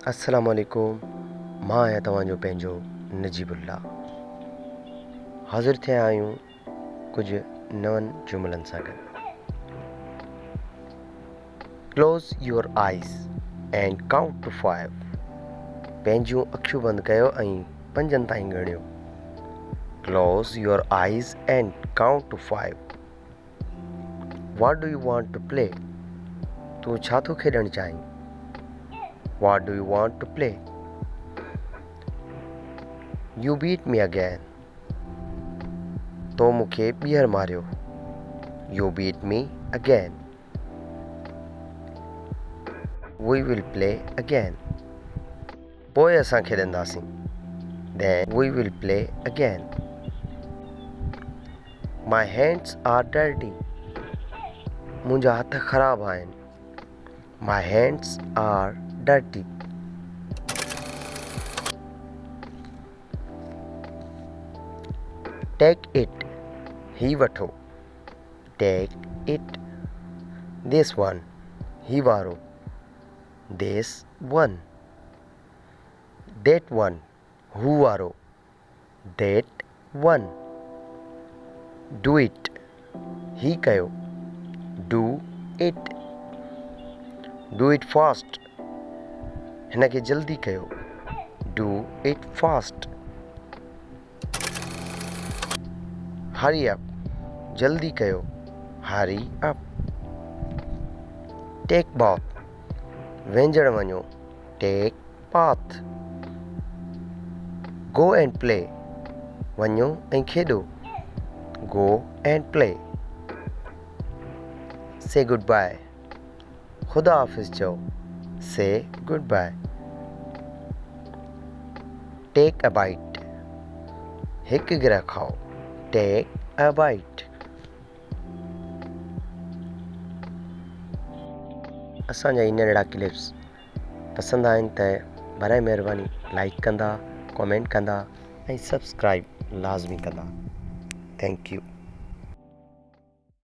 अस्सलामु अलैकुम। मां आहियां तव्हांजो पंहिंजो नजीब अल्लाह। हाज़िर थिया आहियूं कुझु नवनि जुमलनि सां गॾु। Close your eyes and count to 5। पंहिंजूं अखियूं बंदि कयो ऐं 5 ताईं ॻणियो। Close your eyes and count to 5। What do you want to play? तूं छा थो खेॾणु चाहीं? What do you want to play? You beat me again. तो मूंखे ॿीहर मारियो। You beat me again. We will play again. पोइ असां खेॾंदासीं। Then we will play again. My hands are dirty. मुंहिंजा हथ ख़राब आहिनि। My hands are dirty. Take it. ही वठो। Take it. This one. ही वारो। This one. That one. हू वारो। That one. Do it. ही कयो। Do it. Do it fast. हिन खे जल्दी कयो। Do it fast. Hurry up. जल्दी कयो। Hurry up. Take bath. वेंझण वञो। Take bath. Go and play. वञो ऐं खेॾो। Go and play. Say goodbye. खुदा हाफ़िज़ चओ। Say goodbye. Take a bite. हिकु गिरह खाओ। Take a bite. असांजा ई नंढड़ा क्लिप्स पसंदि आहिनि त बराए महिरबानी लाइक कंदा, कमेंट कंदा ऐं सब्सक्राइब लाज़मी कंदा। Thank U.